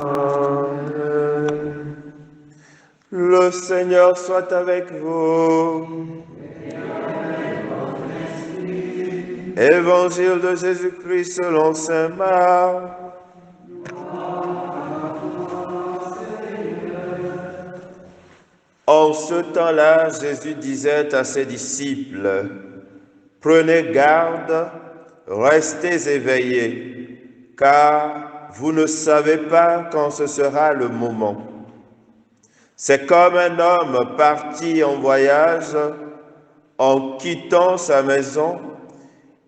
Amen. Le Seigneur soit avec vous. Évangile de Jésus-Christ selon saint Marc. En ce temps-là, Jésus disait à ses disciples, « Prenez garde, restez éveillés, car vous ne savez pas quand ce sera le moment. C'est comme un homme parti en voyage, en quittant sa maison,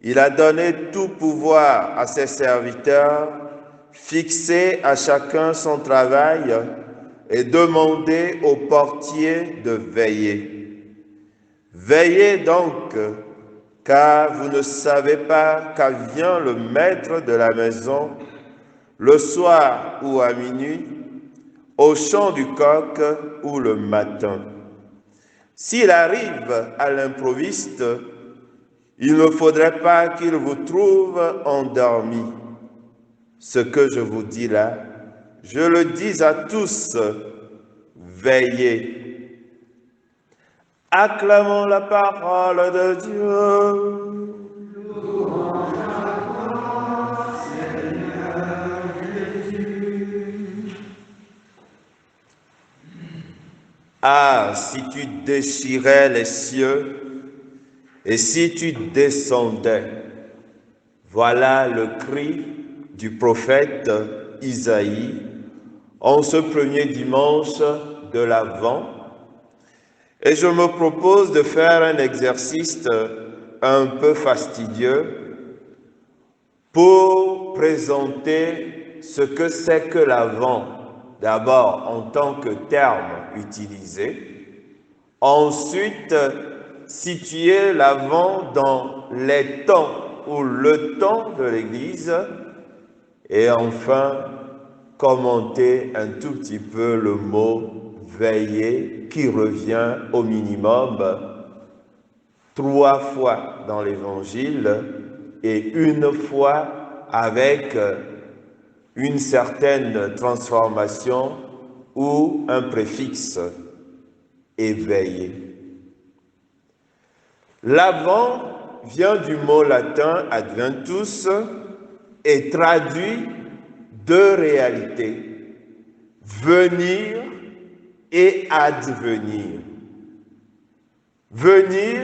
il a donné tout pouvoir à ses serviteurs, fixé à chacun son travail et demandé au portier de veiller. Veillez donc, car vous ne savez pas quand vient le maître de la maison, le soir ou à minuit, au chant du coq ou le matin. S'il arrive à l'improviste, il ne faudrait pas qu'il vous trouve endormi. Ce que je vous dis là, je le dis à tous, veillez. Acclamons la parole de Dieu. Ah, si tu déchirais les cieux et si tu descendais, voilà le cri du prophète Isaïe en ce premier dimanche de l'Avent. Et je me propose de faire un exercice un peu fastidieux pour présenter ce que c'est que l'Avent, d'abord en tant que terme utilisé, ensuite situer l'Avent dans les temps ou le temps de l'Église, et enfin commenter un tout petit peu le mot veiller qui revient au minimum 3 fois dans l'Évangile et une fois avec une certaine transformation ou un préfixe, éveillé. L'avant vient du mot latin adventus et traduit deux réalités, venir et advenir. Venir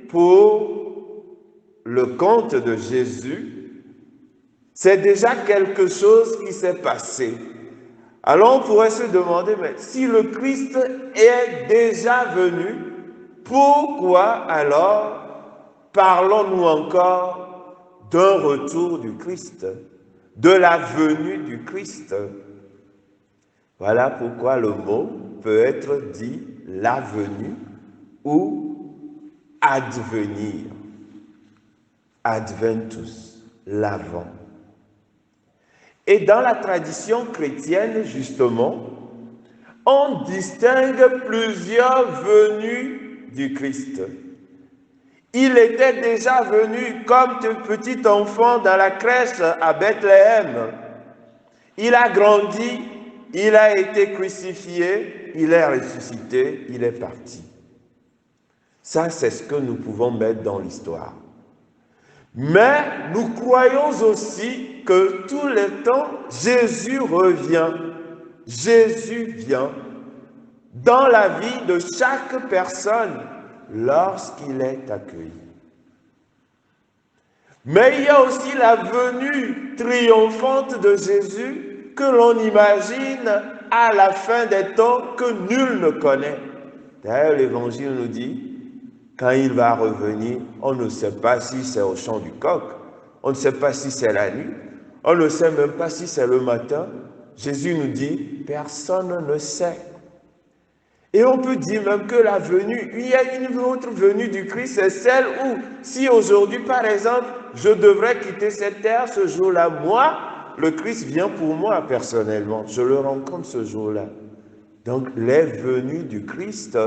pour le compte de Jésus, c'est déjà quelque chose qui s'est passé. Alors on pourrait se demander, mais si le Christ est déjà venu, pourquoi alors parlons-nous encore d'un retour du Christ, de la venue du Christ? Voilà pourquoi le mot peut être dit la venue ou advenir. Adventus, l'avant. Et dans la tradition chrétienne, justement, on distingue plusieurs venues du Christ. Il était déjà venu comme petit enfant dans la crèche à Bethléem. Il a grandi, il a été crucifié, il est ressuscité, il est parti. Ça, c'est ce que nous pouvons mettre dans l'histoire. Mais nous croyons aussi que tous les temps, Jésus revient. Jésus vient dans la vie de chaque personne lorsqu'il est accueilli. Mais il y a aussi la venue triomphante de Jésus que l'on imagine à la fin des temps que nul ne connaît. D'ailleurs, l'Évangile nous dit, quand il va revenir, on ne sait pas si c'est au chant du coq, on ne sait pas si c'est la nuit, on ne sait même pas si c'est le matin. Jésus nous dit, personne ne sait. Et on peut dire même que la venue, il y a une autre venue du Christ, c'est celle où, si aujourd'hui, par exemple, je devrais quitter cette terre ce jour-là, moi, le Christ vient pour moi personnellement, je le rencontre ce jour-là. Donc, les venues du Christ,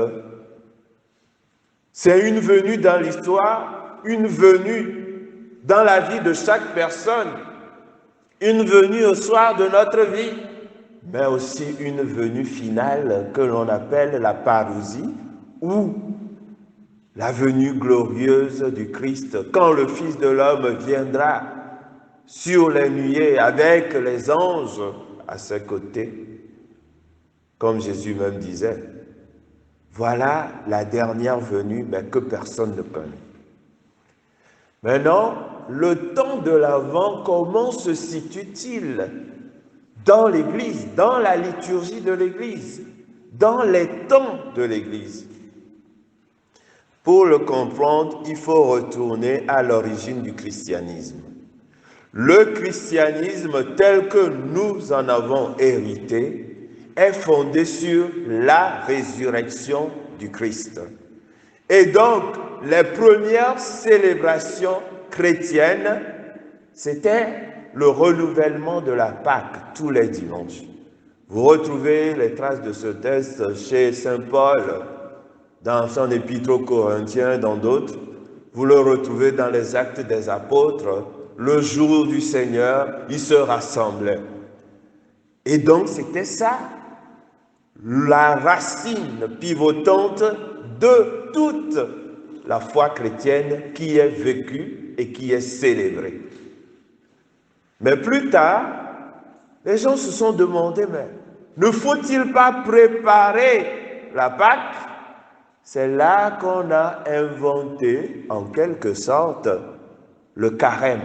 c'est une venue dans l'histoire, une venue dans la vie de chaque personne, une venue au soir de notre vie. mais aussi une venue finale que l'on appelle la parousie, ou la venue glorieuse du Christ, quand le Fils de l'homme viendra sur les nuées avec les anges à ses côtés, comme Jésus même disait. Voilà la dernière venue, mais que personne ne connaît. Maintenant, le temps de l'Avent, comment se situe-t-il dans l'Église, dans la liturgie de l'Église, dans les temps de l'Église? Pour le comprendre, il faut retourner à l'origine du christianisme. Le christianisme tel que nous en avons hérité est fondé sur la résurrection du Christ. Et donc, les premières célébrations chrétiennes, c'était le renouvellement de la Pâque tous les dimanches. Vous retrouvez les traces de ce texte chez saint Paul, dans son épître aux Corinthiens, dans d'autres. Vous le retrouvez dans les Actes des Apôtres. Le jour du Seigneur, ils se rassemblaient. Et donc, c'était ça, la racine pivotante de toute la foi chrétienne qui est vécue et qui est célébrée. Mais plus tard, les gens se sont demandé, mais ne faut-il pas préparer la Pâque? C'est là qu'on a inventé, en quelque sorte, le carême.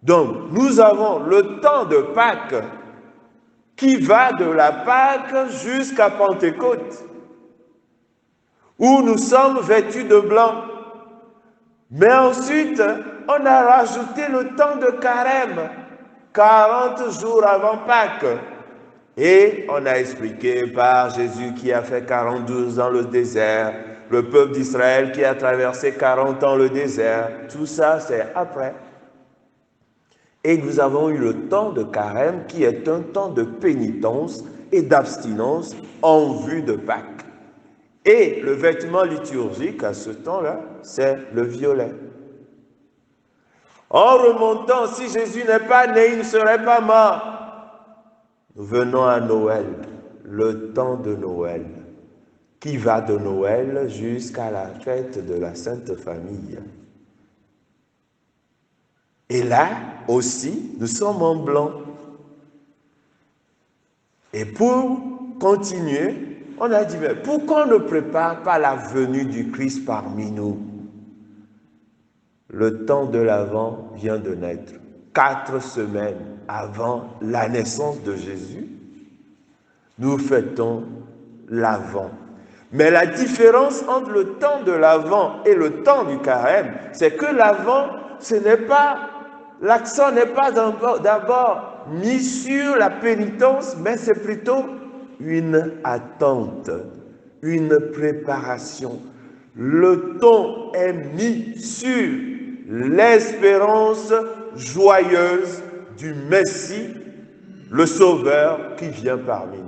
Donc, nous avons le temps de Pâques qui va de la Pâque jusqu'à Pentecôte, où nous sommes vêtus de blanc. Mais ensuite, on a rajouté le temps de carême, 40 jours avant Pâques. Et on a expliqué par Jésus qui a fait 42 ans le désert, le peuple d'Israël qui a traversé 40 ans le désert. Tout ça, c'est après. Et nous avons eu le temps de carême qui est un temps de pénitence et d'abstinence en vue de Pâques. Et le vêtement liturgique à ce temps-là, c'est le violet. En remontant, si Jésus n'est pas né, il ne serait pas mort. Nous venons à Noël, le temps de Noël, qui va de Noël jusqu'à la fête de la Sainte Famille. Et là aussi, nous sommes en blanc. Et pour continuer, on a dit, mais pourquoi on ne prépare pas la venue du Christ parmi nous? Le temps de l'Avent vient de naître. 4 semaines avant la naissance de Jésus, nous fêtons l'Avent. Mais la différence entre le temps de l'Avent et le temps du carême, c'est que l'Avent, l'accent n'est pas d'abord mis sur la pénitence, mais c'est plutôt une attente, une préparation. Le ton est mis sur l'espérance joyeuse du Messie, le Sauveur qui vient parmi nous.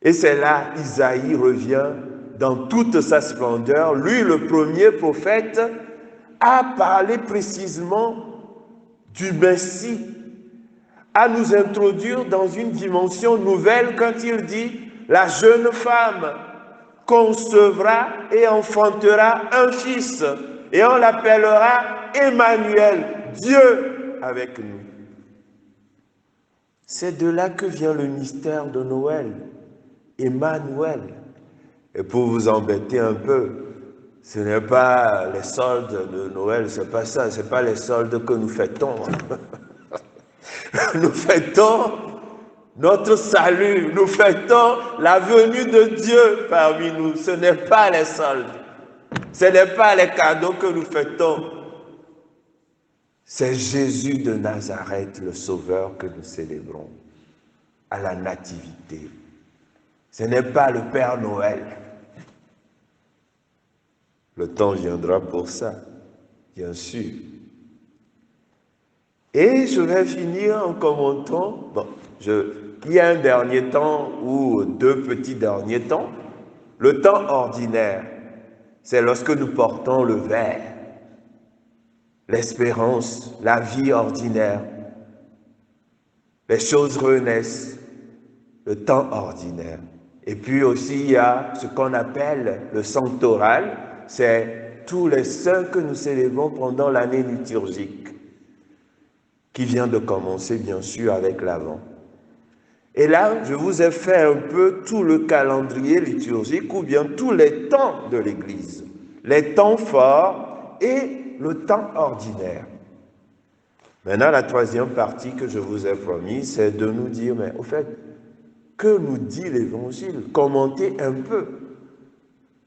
Et c'est là Isaïe revient dans toute sa splendeur. Lui, le premier prophète, a parlé précisément du Messie, à nous introduire dans une dimension nouvelle quand il dit « La jeune femme concevra et enfantera un fils, et on l'appellera Emmanuel, Dieu avec nous. » C'est de là que vient le mystère de Noël, Emmanuel. Et pour vous embêter un peu, ce n'est pas les soldes de Noël, c'est pas ça, c'est pas les soldes que nous fêtons. Nous fêtons notre salut, nous fêtons la venue de Dieu parmi nous. Ce n'est pas les soldes, ce n'est pas les cadeaux que nous fêtons. C'est Jésus de Nazareth, le Sauveur, que nous célébrons à la nativité. Ce n'est pas le Père Noël. Le temps viendra pour ça, bien sûr. Et je vais finir en commentant, il y a un dernier temps ou 2 petits derniers temps. Le temps ordinaire, c'est lorsque nous portons le verre, l'espérance, la vie ordinaire. les choses renaissent, le temps ordinaire. Et puis aussi, il y a ce qu'on appelle le sanctoral, c'est tous les saints que nous célébrons pendant l'année liturgique, qui vient de commencer, bien sûr, avec l'Avent. Et là, je vous ai fait un peu tout le calendrier liturgique, ou bien tous les temps de l'Église, les temps forts et le temps ordinaire. Maintenant, la troisième partie que je vous ai promis, c'est de nous dire, mais au fait, que nous dit l'Évangile? Commentez un peu.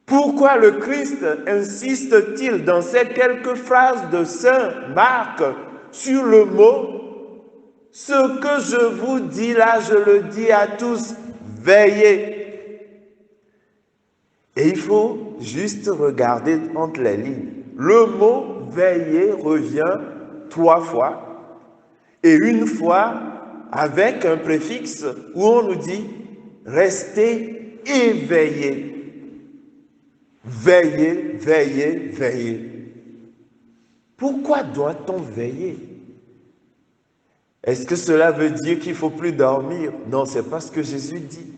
Pourquoi le Christ insiste-t-il dans ces quelques phrases de Saint Marc sur le mot « Ce que je vous dis là, je le dis à tous, veillez ». Et il faut juste regarder entre les lignes. Le mot « veiller » revient 3 fois et une fois avec un préfixe où on nous dit « restez éveillés ». Veillez, veillez, veillez. Pourquoi doit-on veiller? Est-ce que cela veut dire qu'il ne faut plus dormir? Non, ce n'est pas ce que Jésus dit.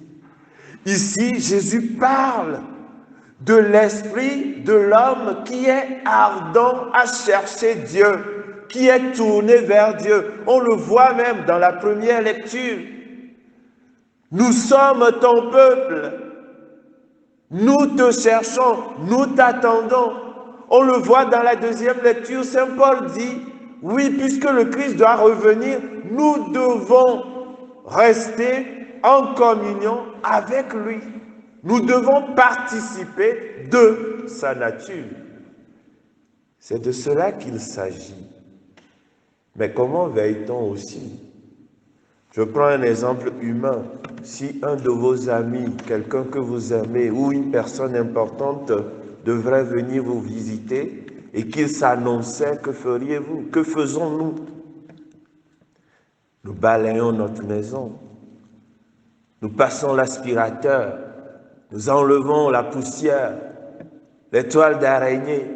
Ici, Jésus parle de l'esprit de l'homme qui est ardent à chercher Dieu, qui est tourné vers Dieu. On le voit même dans la première lecture. Nous sommes ton peuple. Nous te cherchons, nous t'attendons. On le voit dans la deuxième lecture, Saint Paul dit, oui, puisque le Christ doit revenir, nous devons rester en communion avec lui. Nous devons participer de sa nature. C'est de cela qu'il s'agit. Mais comment veille-t-on aussi? Je prends un exemple humain. Si un de vos amis, quelqu'un que vous aimez ou une personne importante devrait venir vous visiter et qu'il s'annonçait, que feriez-vous? Que faisons-nous? Nous balayons notre maison. Nous passons l'aspirateur. Nous enlevons la poussière, les toiles d'araignée.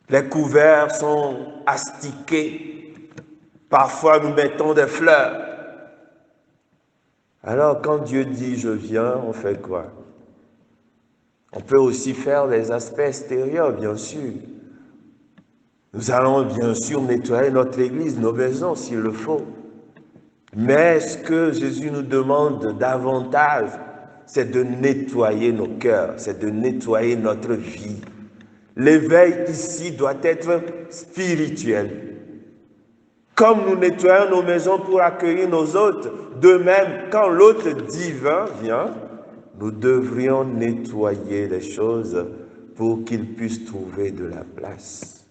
Les couverts sont astiqués. Parfois, nous mettons des fleurs. Alors, quand Dieu dit « je viens », on fait quoi? On peut aussi faire les aspects extérieurs, bien sûr. Nous allons bien sûr nettoyer notre église, nos maisons, s'il le faut. Mais ce que Jésus nous demande davantage, c'est de nettoyer nos cœurs, c'est de nettoyer notre vie. L'éveil ici doit être spirituel. Comme nous nettoyons nos maisons pour accueillir nos hôtes, de même, quand l'hôte divin vient, nous devrions nettoyer les choses pour qu'il puisse trouver de la place.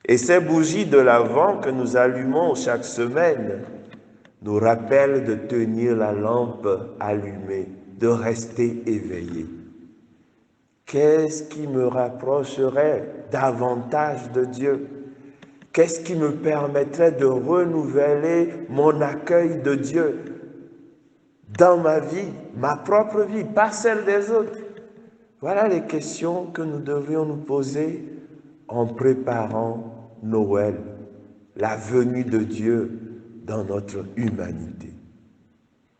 Et ces bougies de l'Avent que nous allumons chaque semaine nous rappellent de tenir la lampe allumée, de rester éveillé. Qu'est-ce qui me rapprocherait davantage de Dieu? Qu'est-ce qui me permettrait de renouveler mon accueil de Dieu dans ma vie, ma propre vie, pas celle des autres? Voilà les questions que nous devrions nous poser en préparant Noël, la venue de Dieu dans notre humanité.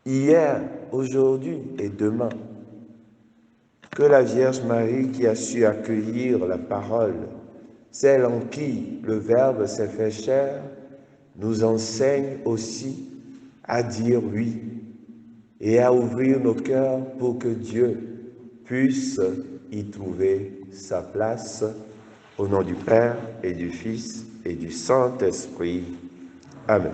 Hier, aujourd'hui et demain, que la Vierge Marie qui a su accueillir la parole, celle en qui le Verbe s'est fait chair, nous enseigne aussi à dire oui et à ouvrir nos cœurs pour que Dieu puisse y trouver sa place. Au nom du Père et du Fils et du Saint-Esprit. Amen.